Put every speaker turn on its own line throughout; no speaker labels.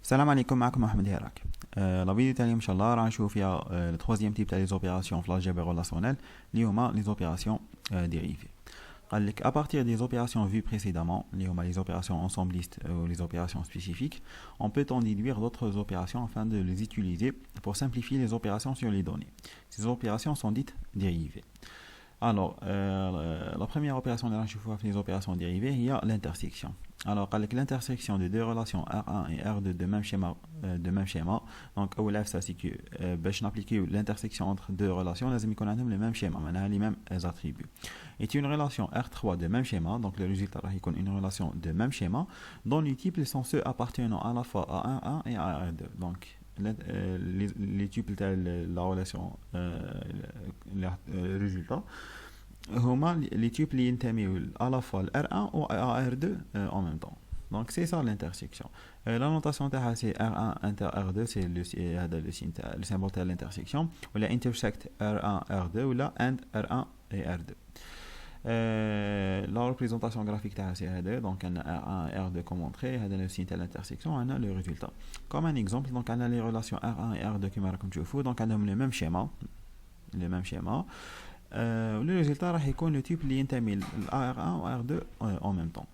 السلام عليكم معكم احمد هيراك. لا فيديو تاع اليوم ان شاء الله راح نشوف فيها لو ترويزيام تيب تاع لي زوبيراسيون في الجبر ريلاسيونيل اللي هما لي زوبيراسيون ديريفي. قال لك à partir des opérations vues précédemment اللي هما les opérations ensemblistes ou les opérations spécifiques, on peut en déduire d'autres opérations afin de les utiliser pour simplifier les opérations sur les données. Ces opérations sont dites dérivées. Alors, la première opération de les opérations dérivées, il y a l'intersection. Alors, avec l'intersection de deux relations R1 et R2 de même schéma, donc, ça c'est que pour appliquer l'intersection entre deux relations, nous avons le même schéma, les mêmes attributs. Et une relation R3 de même schéma, donc le résultat est une relation de même schéma, dont les types sont ceux appartenant à la fois à R1 et à R2. Donc, les types de la relation résultat هما les types اللي ينتميوا à la fois R1 ou à R2 en même temps. Donc c'est ça l'intersection. La notation تاعها c'est R1 inter R2, c'est le signe le symbole de l'intersection, ou la intersect R1 R2 ou la and R1 et R2. La représentation graphique تاعها c'est هذا, donc on a R1 et R2 comme entrée, هذا le signe de l'intersection, on a le résultat. Comme un exemple, donc on a les relations R1 et R2 كما راكم تشوفوا, donc on a le même schéma. Le résultat راح يكون le type اللي ينتمي ل R1 و R2 en même temps.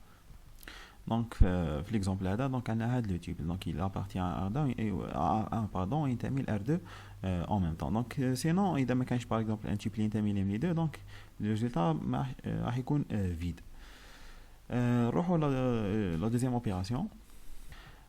Donc في l'exemple هذا, donc on a هذا le type, donc il appartient à R1 pardon, ينتمي ل R2 en même temps. Donc sinon إذا ما كانش par exemple un type اللي ينتمي لهم les deux, donc le résultat راح يكون vide. نروحوا la deuxième opération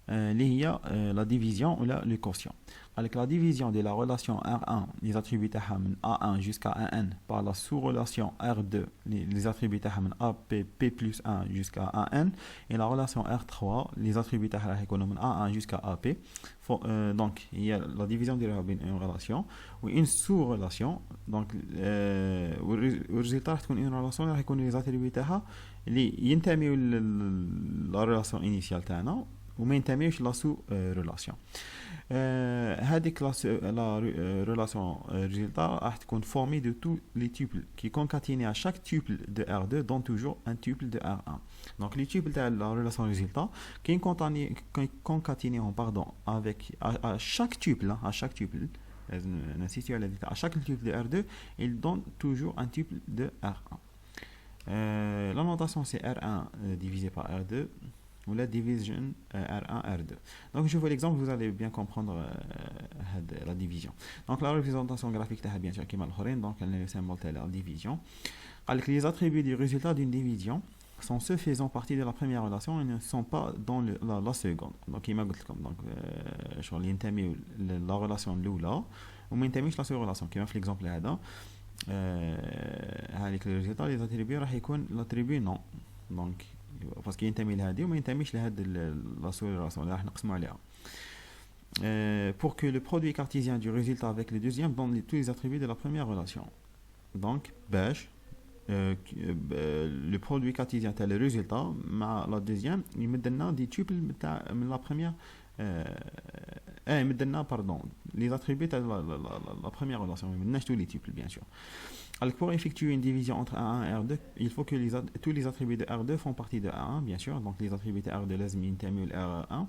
اللي هي la division ou le quotient. Avec la division de la relation R1, les attributs de A1 jusqu'à AN par la sous-relation R2, les attributs de AP, P plus 1 jusqu'à AN, et la relation R3, les attributs de A1 jusqu'à AP. Donc, il y a la division de une relation ou une sous-relation. Donc, le résultat est une relation qui les attributs de la relation initiale وما ينتميوش لا سو ريلاسيون. هذيك لا ريلاسيون résultat راح تكون formée de tous les tuples qui concaténés à chaque tuple de R2 dont toujours un tuple de R1. Donc les tuples de la relation résultat qui concaténés avec à chaque tuple à chaque tuple de R2, ils donnent toujours un tuple de R1. La notation c'est R1 divisé par R2 ou la division R1 R2. Donc je vois l'exemple, vous allez bien comprendre la division. Donc la représentation graphique est bien sûr qui est donc le symbole de la division. Alors les attributs du résultat d'une division sont ceux faisant partie de la première relation et ne sont pas dans la seconde. Donc il m'a dit comme donc sur l'intérêt la relation l'oula ou m'intéresse la seconde relation qui m'a fait l'exemple là. avec le résultat les attributs راح يكون l'attribut non. Donc parce qu'il ينتمي لهذه وما ينتميش لهذه la seconde relation اللي راح نقسموا عليها. Pour que le produit cartésien du résultat avec le deuxième donne tous les attributs de la première relation. Donc باش le produit cartésien تاع le résultat مع la deuxième يمد لنا دي تيبل تاع من la première يمد لنا pardon les attributs تاع la première relation ما يمدناش tous les tuples bien sûr. Alors pour effectuer une division entre R1 et R2, il faut que tous les attributs de R2 font partie de R1 bien sûr, donc les attributs de R2 لازم ينتميوا ل R1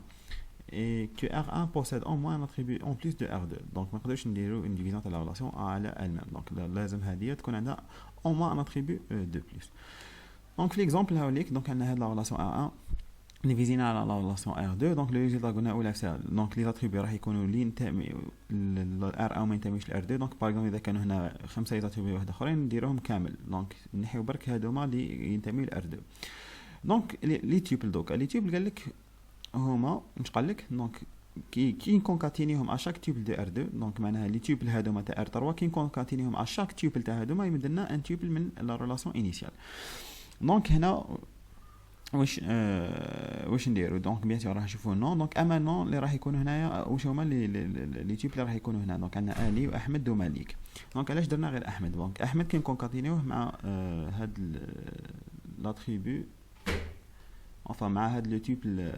et que R1 possède au moins un attribut en plus de R2. Donc ما نقدرش نديروا une division تاع la relation على elle-même. Donc لازم هذه تكون عندها au moins un attribut de plus. Donc l'exemple هاوليك, donc on a la relation R1 divisée à la relation R2, donc le résultat قلنا أول حاجة donc les attributs راح يكونوا اللي ينتمي R1 وما ينتميش ل R2. donc par exemple إذا كانوا هنا 5 attributs واحد آخرين نديروهم كامل, donc نحيو برك هذوما اللي ينتميوا ل R2. donc les tuples دوك les tuples قال لك هما مش قال لك donc كي نكونكاتينيهم à chaque tuple de R2, donc معناها les tuples هذوما تاع R3 كي نكونكاتينيهم à chaque tuple تاع هذوما يمد لنا un tuple من la relation initiale. donc هنا واش نديرو دونك بيان سور راح نشوفوا نو. دونك اما نو اللي راح يكونوا هنايا واش هما لي تيب اللي راح يكونوا هنا. دونك عندنا الي واحمد ومالك. دونك علاش درنا غير احمد؟ دونك احمد كي نكونكاتينيوه مع هاد لاتريبو enfin مع هاد لو تيب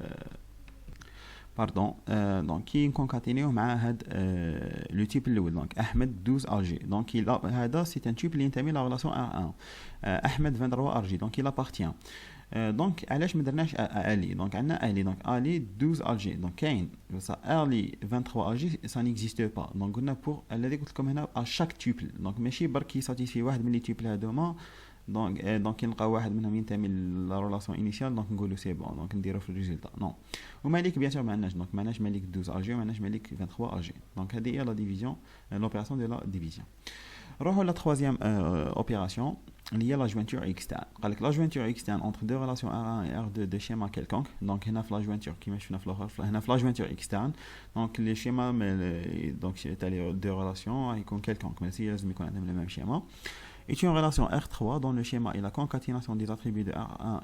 باردون دونك كي نكونكاتينيوه مع هاد لو تيب الاول دونك احمد 12 ار جي. دونك هذا سي ان تيب اللي ينتمي لا ريلاسيون ا 1 احمد 23 ار جي. دونك il appartient دونك علاش ما درناش الي دونك عندنا الي دونك الي 12 الجي دونك كاين الي 23 الجي سا نيكزيست با دونك قلنا بور الذي قلت لكم هنا اشاك تيبل دونك ماشي برك يساتيسفي واحد من لي تيبل هذوما دونك نلقى واحد منهم ينتمي لا ريلاسيون انيسيال دونك نقولوا سي بون دونك نديرو في الريزلتا نو ومالك بيان سور ما عندناش دونك ما عندناش مالك 12 الجي ما عندناش مالك 23 الجي دونك هذه هي لا ديفيزيون لوبيراسيون دو لا ديفيزيون نروحوا لا تخوازيام اوبيراسيون اللي هي لا جوينتور اكسترن قال لك لا جوينتور اكسترن انتر دو ريلاسيون R1 et R2 دو شيما كيلكونك دونك هنا في لا جوينتور كيما شفنا في الاخر هنا في لا جوينتور اكسترن دونك لي شيما دونك تاع لي دو ريلاسيون يكون كيلكونك ماشي لازم يكون عندهم لو ميم شيما est une relation R3 dont le schéma est la concaténation des attributs de R1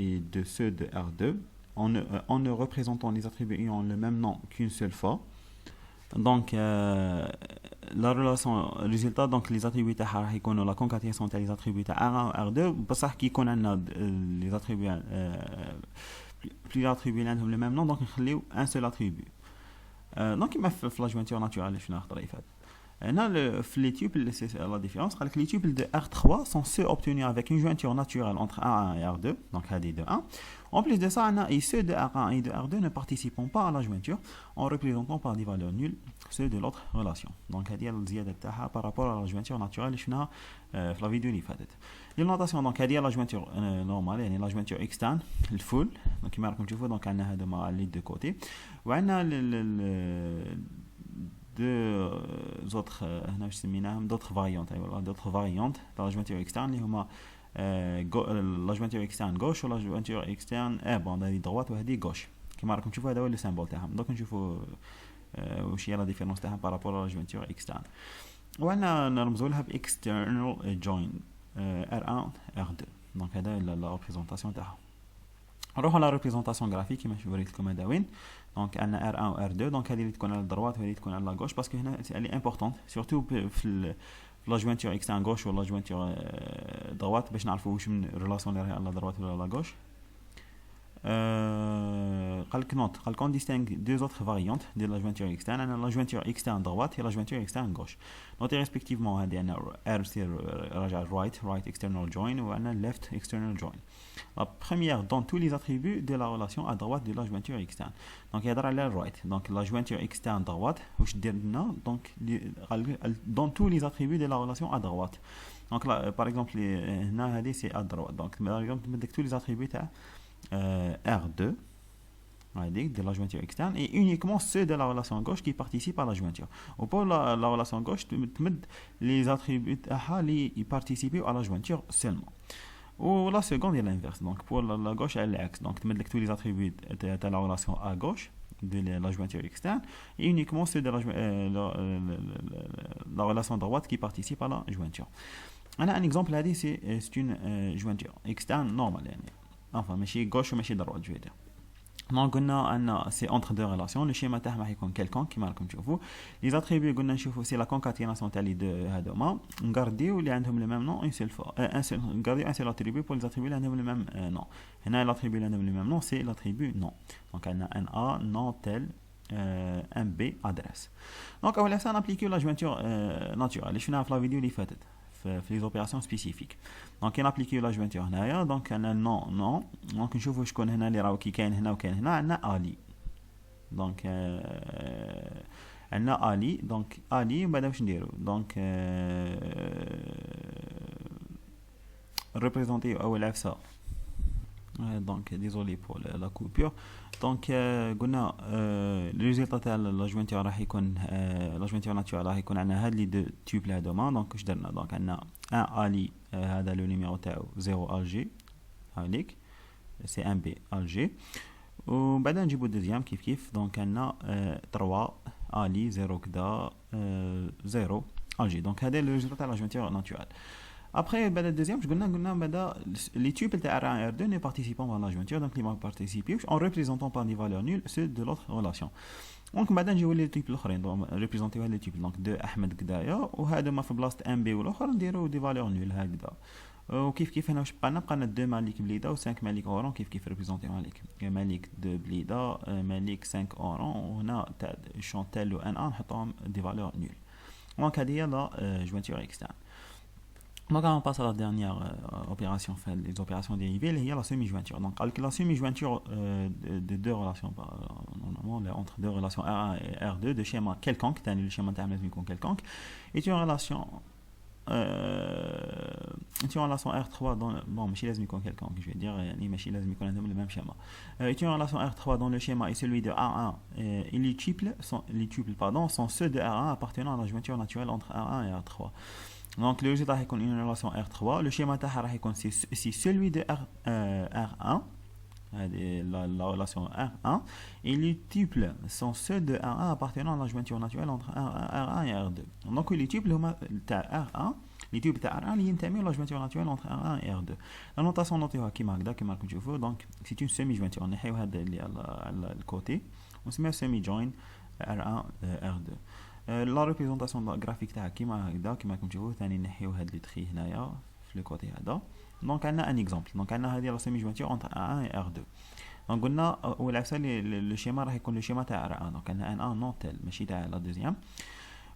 et de ceux de R2 en ne représentant les attributs ayant le même nom qu'une seule fois. Donc, la relation résultat, donc les attributs de R1 la concaténation des attributs de R1 et R2, parce qu'il y a les attributs, plus d'attributs ont le même nom, donc il y a un seul attribut. Donc, il m'a fait la jointure naturelle, je suis les tuples, c'est la différence. Les tuples de R3 sont ceux obtenus avec une jointure naturelle entre R1 et R2, donc AD de 1. En plus de ça, ceux de R1 et de R2 ne participent pas à la jointure en représentant par des valeurs nulles ceux de l'autre relation. Donc, par rapport à la jointure naturelle, je la vidéo qui fait. L'orientation, donc, la jointure normale, la jointure externe, le full, donc, il marque comme tu vois, donc, on a les deux côtés. On a d'autres variantes dans la jointure externe la jointure externe gauche ou la jointure externe droite ou gauche كما راكم تشوفوا هذا هو السيمبل تاعهم دوك نشوفوا واش هي لا ديفيرونس تاعهم بارابور لا جوينتور اكسترن وعندنا نرمزوا لها باكسترنال جوين R1 R2 دونك هذا لا ريبريزونطاسيون تاعها نروحوا على ريبريزونطاسيون غرافيك كما وريت لكم هذا وين دونك عندنا R1 و R2 دونك هذه اللي تكون على الدروات وهذه تكون على لاغوش باسكو هنا اللي امبورطون سورتو في لا جوينتور اكسترن غوش ولا جوينتور دروات باش نعرفوا واش من ريلاسيون اللي راهي على الدروات ولا لاغوش قال لك نوت قال كون ديستينغ deux autres variantes de la jointure externe انا لا jointure externe droite et la jointure externe gauche نوتي ريسبكتيفمون هذه عندنا R سير راجع right external join و عندنا left external join la première dans tous les attributs de la relation à droite de la jointure externe donc يهضر على right donc la jointure externe droite واش دير لنا donc dans tous les attributs de la relation à droite donc là, par exemple هنا هذه سي à droite donc par exemple بدك tous les attributs تاع R2 de la jointure externe et uniquement ceux de la relation gauche qui participent à la jointure. Ou pour la relation gauche, tu mets les attributs qui participent à la jointure seulement. Ou la seconde est l'inverse. Donc pour la gauche, elle est l'axe. Donc tu mets tous les attributs de la relation à gauche de la jointure externe et uniquement ceux de la relation droite qui participent à la jointure. Un exemple là, c'est une jointure externe normale. Enfin, ماشي gauche وماشي droite, je vais dire. Donc قلنا ان c'est entre deux relations le schéma تاعها راح يكون quelconque كما راكم تشوفوا les attributs قلنا نشوفوا c'est la concaténation تاع لي دو هذوما نغارديو اللي عندهم le même nom une seule fois نغارديو un seul attribut pour les attributs اللي عندهم le même nom هنا l'attribut اللي عندهم le même nom c'est l'attribut nom donc عندنا un A nom tel un B adresse donc اول حاجه نابليكيو لا جوينتور ناتورال اللي شفناها في لا فيديو اللي فاتت في les opérations spécifiques donc on applique la jointure هنايا donc انا non donc نشوفوا شكون هنا اللي راهو كي كاين هنا وكاين هنا عندنا الي donc عندنا الي donc الي بعدا واش نديرو donc ريبريزونتي اول عفسه donc désolé pour la coupure donc قلنا الريزلت تاع لا جوينتور راح يكون لا جوينتور ناتورال راح يكون عندنا هاد لي دو تيوب هذوما دونك واش درنا دونك عندنا ان الي هذا لو نيميرو تاعو 0 الجي هذيك سي ان بي الجي وبعد نجيبو الدوزيام كيف دونك عندنا 3 الي 0 كدا 0 الجي دونك هذا لو ريزلت تاع لا جوينتور ناتورال. Après, le deuxième, les tuples de R1 et R2 ne participent pas à la jointure, donc ils vont participer en représentant par des valeurs nulles ceux de l'autre relation. Donc, maintenant, je vais les tuples représenter les tuples. Donc, de Ahmed Gdaya, ou هذا في بلاصة MB والآخر نديرو des valeurs nulles هكذا. وكيف هنا واش بقى لنا 2 مالك بليده و 5 مالك اورون كيف ريبريزونتي مالك 2 بليده مالك 5 اورون وهنا تاع شونتيل و ان نحطهم des valeurs nulles. Donc, هذه هي لا jointure externe. Donc on passe à la dernière opération, enfin, les opérations dérivées, il y a la semi-jointure. Donc avec la semi-jointure de deux relations, normalement entre deux relations R1 et R2 de schéma quelconque, le schéma thermodynamique quelconque, est une relation R3 dans bon ماشي لازم يكون quelconque, je vais dire يعني ماشي لازم يكون عندهم le même schéma. Est une relation R3 dont le schéma est celui de A1 et les tuples sont ceux de R1 appartenant à la jointure naturelle entre R1 et R3. Donc le résultat est une relation R3, le schéma تاعها راح يكون c'est celui de R1, la relation R1, et les tuples sont ceux de R1 appartenant à la jointure naturelle entre R1 et R2. Donc les tuples هما تاع R1, les tuples تاع R1 اللي ينتميوا la jointure naturelle entre R1 et R2. La notation نعطيوها كيما هكذا كيما راكم تشوفوا. Donc c'est une semi-jointure, نحيو هذا اللي على الكوتي ونسميها semi-join R1 R2. لا ريبريزونطاسيون جرافيك تاعها كيما هكذا كيما راكم تشوفوا. ثاني نحيو هاد لي تخي هنايا في لو كوتي هذا. دونك عندنا ان اكزامبل. دونك عندنا هذه لا سيمي جوانتور انتر ان و ار 2. دونك قلنا اول عفسه لو شيما راح يكون لو شيما تاع ار 1. دونك عندنا ان ان نون تيل ماشي تاع لا دوزيام.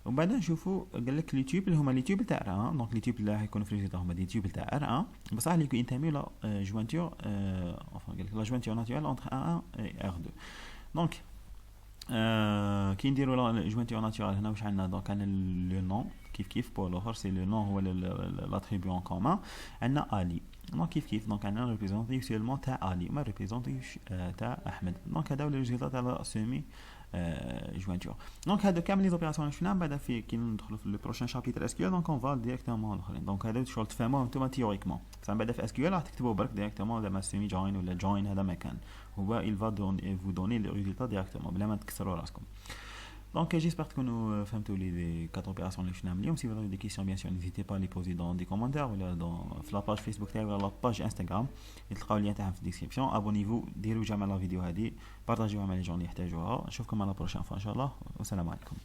ومن بعد نشوفوا قال لك لي تيوب اللي هما لي تيوب تاع ار 1. دونك لي تيوب اللي راح يكونوا في الريزلت هما دي تيوب تاع ار 1 بصح اللي ينتميو لا جوانتور قال لك لا جوانتور ناتورال انتر ار 1 و ار 2. دونك كي نديروا لا جوانتور ناتورال هنا واش عندنا. دونك عندنا لو نون كيف بور الاخر سي لو نون هو لاتريبيو ان كومون. عندنا الي دونك كيف دونك عندنا ريبريزونتي سيلمون تاع الي ما ريبريزونتيش تاع احمد. دونك هذا هو لو ريزولتا تاع لا سيمي جوانتور. دونك هادو كامل لي زوبيراسيون اللي شفنا. بعد في كي ندخلوا في لو بروشين شابيتر اس كيو دونك اون فال ديريكتومون الاخرين. دونك هذا شغل تفهموه نتوما تيوريكمون. بصح بعد في اس كيو راح تكتبوا برك ديريكتومون زعما سيمي جوين ولا جوين هذا ما كان هو il va vous donner le résultat directement بلا ما تكسروا راسكم. Donc j'espère que nous فهمتوا les 4 opérations اللي شفناهم اليوم. Si vous avez des questions bien sûr n'hésitez pas à les poser dans des commentaires ولا dans la page Facebook تاعي ولا la page Instagram تلقاو اللين تاعها في الديسكريبسيون. abonnez-vous ديروا جمع لا فيديو هذه بارطاجيوها مع لي جون اللي يحتاجوها. نشوفكم على بروشين ان شاء الله والسلام عليكم.